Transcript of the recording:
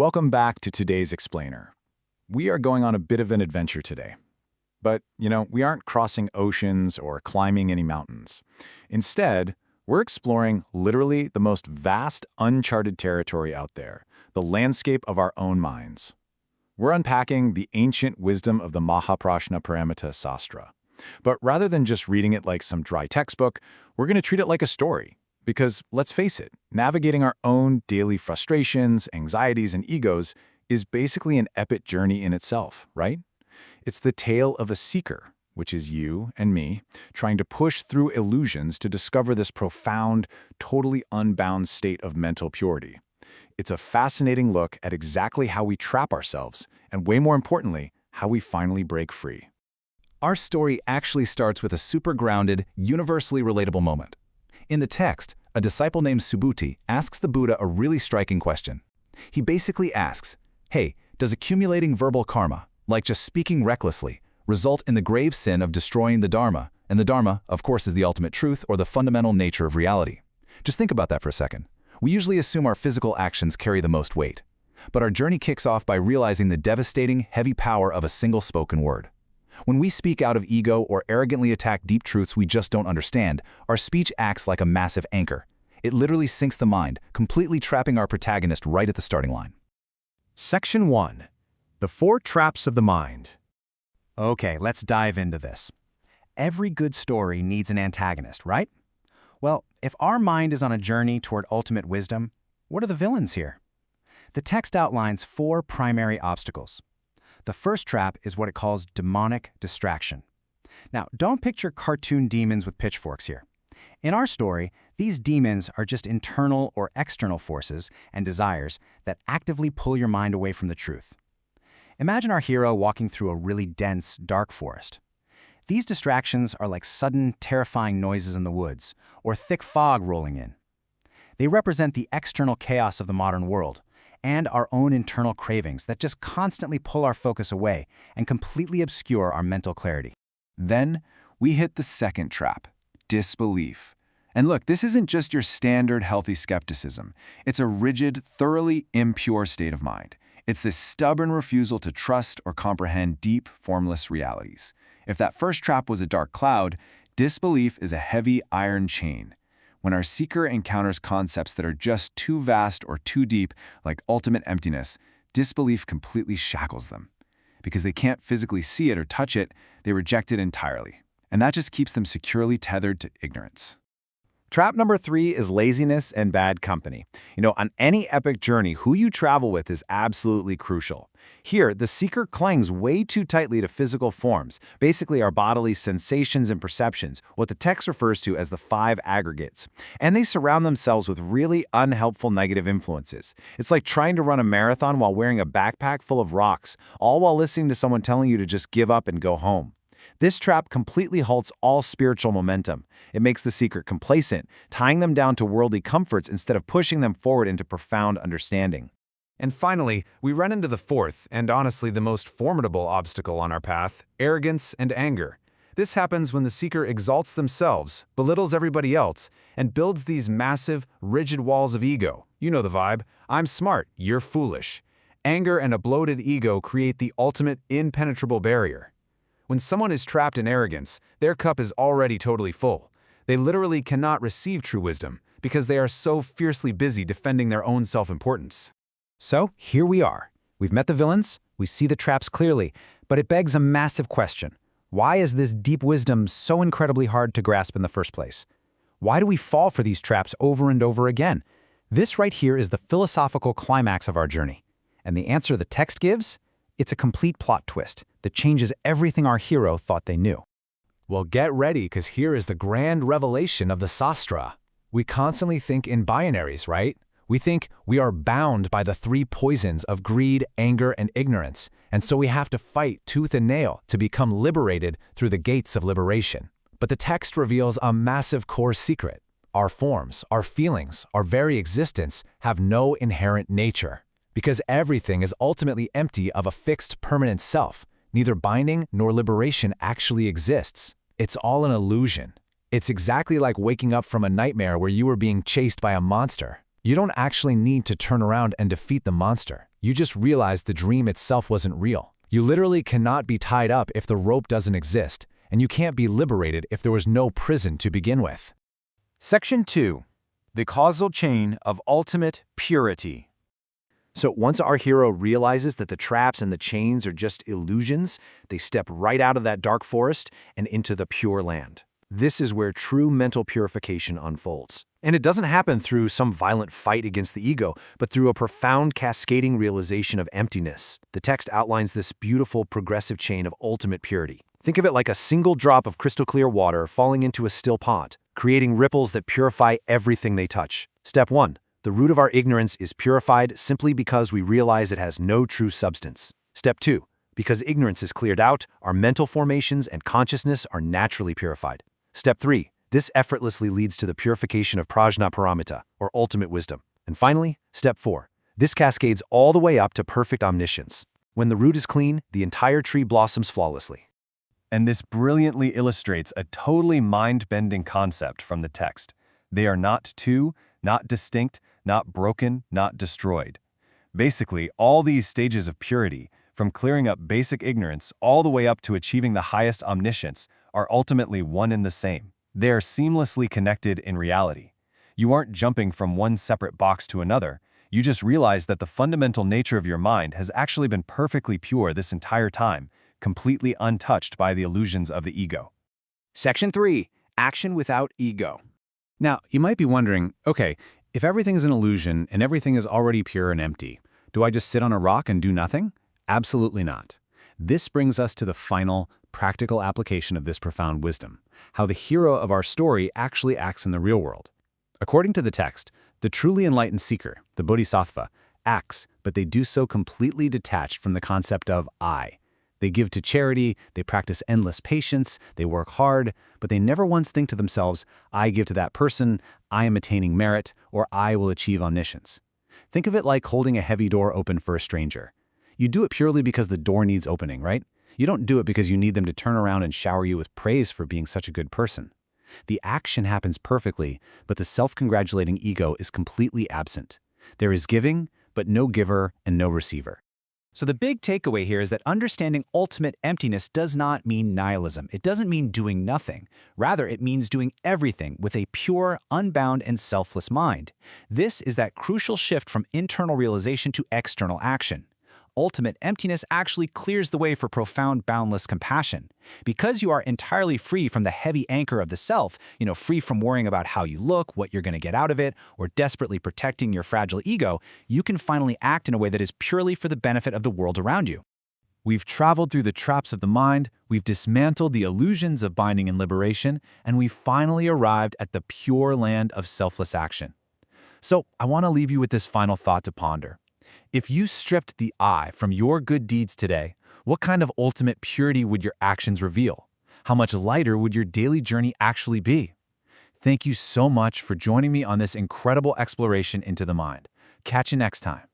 Welcome back to today's Explainer. We are going on a bit of an adventure today. But, we aren't crossing oceans or climbing any mountains. Instead, we're exploring literally the most vast, uncharted territory out there, the landscape of our own minds. We're unpacking the ancient wisdom of the Mahaprajna Paramita Sastra. But rather than just reading it like some dry textbook, we're going to treat it like a story. Because, let's face it, navigating our own daily frustrations, anxieties, and egos is basically an epic journey in itself, right? It's the tale of a seeker, which is you and me, trying to push through illusions to discover this profound, totally unbound state of mental purity. It's a fascinating look at exactly how we trap ourselves, and way more importantly, how we finally break free. Our story actually starts with a super grounded, universally relatable moment. In the text, a disciple named Subhuti asks the Buddha a really striking question. He basically asks, hey, does accumulating verbal karma, like just speaking recklessly, result in the grave sin of destroying the Dharma? And the Dharma, of course, is the ultimate truth or the fundamental nature of reality. Just think about that for a second. We usually assume our physical actions carry the most weight. But our journey kicks off by realizing the devastating, heavy power of a single spoken word. When we speak out of ego or arrogantly attack deep truths we just don't understand, our speech acts like a massive anchor. It literally sinks the mind, completely trapping our protagonist right at the starting line. Section 1. The 4 Traps of the Mind. Okay, let's dive into this. Every good story needs an antagonist, right? Well, if our mind is on a journey toward ultimate wisdom, what are the villains here? The text outlines 4 primary obstacles. The first trap is what it calls demonic distraction. Now, don't picture cartoon demons with pitchforks here. In our story, these demons are just internal or external forces and desires that actively pull your mind away from the truth. Imagine our hero walking through a really dense, dark forest. These distractions are like sudden, terrifying noises in the woods or thick fog rolling in. They represent the external chaos of the modern world and our own internal cravings that just constantly pull our focus away and completely obscure our mental clarity. Then, we hit the second trap, disbelief. And look, this isn't just your standard healthy skepticism. It's a rigid, thoroughly impure state of mind. It's this stubborn refusal to trust or comprehend deep, formless realities. If that first trap was a dark cloud, disbelief is a heavy iron chain. When our seeker encounters concepts that are just too vast or too deep, like ultimate emptiness, disbelief completely shackles them. Because they can't physically see it or touch it, they reject it entirely. And that just keeps them securely tethered to ignorance. Trap number 3 is laziness and bad company. On any epic journey, who you travel with is absolutely crucial. Here, the seeker clings way too tightly to physical forms, basically our bodily sensations and perceptions, what the text refers to as the 5 aggregates. And they surround themselves with really unhelpful negative influences. It's like trying to run a marathon while wearing a backpack full of rocks, all while listening to someone telling you to just give up and go home. This trap completely halts all spiritual momentum. It makes the seeker complacent, tying them down to worldly comforts instead of pushing them forward into profound understanding. And finally, we run into the 4th, and honestly the most formidable obstacle on our path, arrogance and anger. This happens when the seeker exalts themselves, belittles everybody else, and builds these massive, rigid walls of ego. You know the vibe. I'm smart, you're foolish. Anger and a bloated ego create the ultimate impenetrable barrier. When someone is trapped in arrogance, their cup is already totally full. They literally cannot receive true wisdom because they are so fiercely busy defending their own self-importance. So, here we are. We've met the villains, we see the traps clearly, but it begs a massive question. Why is this deep wisdom so incredibly hard to grasp in the first place? Why do we fall for these traps over and over again? This right here is the philosophical climax of our journey. And the answer the text gives? It's a complete plot twist that changes everything our hero thought they knew. Well, get ready, because here is the grand revelation of the Sastra. We constantly think in binaries, right? We think we are bound by the 3 poisons of greed, anger, and ignorance, and so we have to fight tooth and nail to become liberated through the gates of liberation. But the text reveals a massive core secret. Our forms, our feelings, our very existence have no inherent nature. Because everything is ultimately empty of a fixed, permanent self. Neither binding nor liberation actually exists. It's all an illusion. It's exactly like waking up from a nightmare where you were being chased by a monster. You don't actually need to turn around and defeat the monster. You just realized the dream itself wasn't real. You literally cannot be tied up if the rope doesn't exist, and you can't be liberated if there was no prison to begin with. Section 2. The causal chain of ultimate purity. So once our hero realizes that the traps and the chains are just illusions, they step right out of that dark forest and into the Pure Land. This is where true mental purification unfolds. And it doesn't happen through some violent fight against the ego, but through a profound cascading realization of emptiness. The text outlines this beautiful progressive chain of ultimate purity. Think of it like a single drop of crystal clear water falling into a still pond, creating ripples that purify everything they touch. Step 1. The root of our ignorance is purified simply because we realize it has no true substance. Step 2. Because ignorance is cleared out, our mental formations and consciousness are naturally purified. Step 3. This effortlessly leads to the purification of prajna paramita, or ultimate wisdom. And finally, Step 4. This cascades all the way up to perfect omniscience. When the root is clean, the entire tree blossoms flawlessly. And this brilliantly illustrates a totally mind-bending concept from the text. They are not two, not distinct, not broken, not destroyed. Basically, all these stages of purity, from clearing up basic ignorance all the way up to achieving the highest omniscience, are ultimately one and the same. They are seamlessly connected in reality. You aren't jumping from one separate box to another. You just realize that the fundamental nature of your mind has actually been perfectly pure this entire time, completely untouched by the illusions of the ego. Section 3. Action without ego. Now, you might be wondering, okay, if everything is an illusion and everything is already pure and empty, do I just sit on a rock and do nothing? Absolutely not. This brings us to the final, practical application of this profound wisdom, how the hero of our story actually acts in the real world. According to the text, the truly enlightened seeker, the bodhisattva, acts, but they do so completely detached from the concept of I. They give to charity, they practice endless patience, they work hard, but they never once think to themselves, I give to that person, I am attaining merit, or I will achieve omniscience. Think of it like holding a heavy door open for a stranger. You do it purely because the door needs opening, right? You don't do it because you need them to turn around and shower you with praise for being such a good person. The action happens perfectly, but the self-congratulating ego is completely absent. There is giving, but no giver and no receiver. So the big takeaway here is that understanding ultimate emptiness does not mean nihilism. It doesn't mean doing nothing. Rather, it means doing everything with a pure, unbound, and selfless mind. This is that crucial shift from internal realization to external action. Ultimate emptiness actually clears the way for profound, boundless compassion. Because you are entirely free from the heavy anchor of the self, free from worrying about how you look, what you're going to get out of it, or desperately protecting your fragile ego, you can finally act in a way that is purely for the benefit of the world around you. We've traveled through the traps of the mind, we've dismantled the illusions of binding and liberation, and we've finally arrived at the pure land of selfless action. So I want to leave you with this final thought to ponder. If you stripped the I from your good deeds today, what kind of ultimate purity would your actions reveal? How much lighter would your daily journey actually be? Thank you so much for joining me on this incredible exploration into the mind. Catch you next time.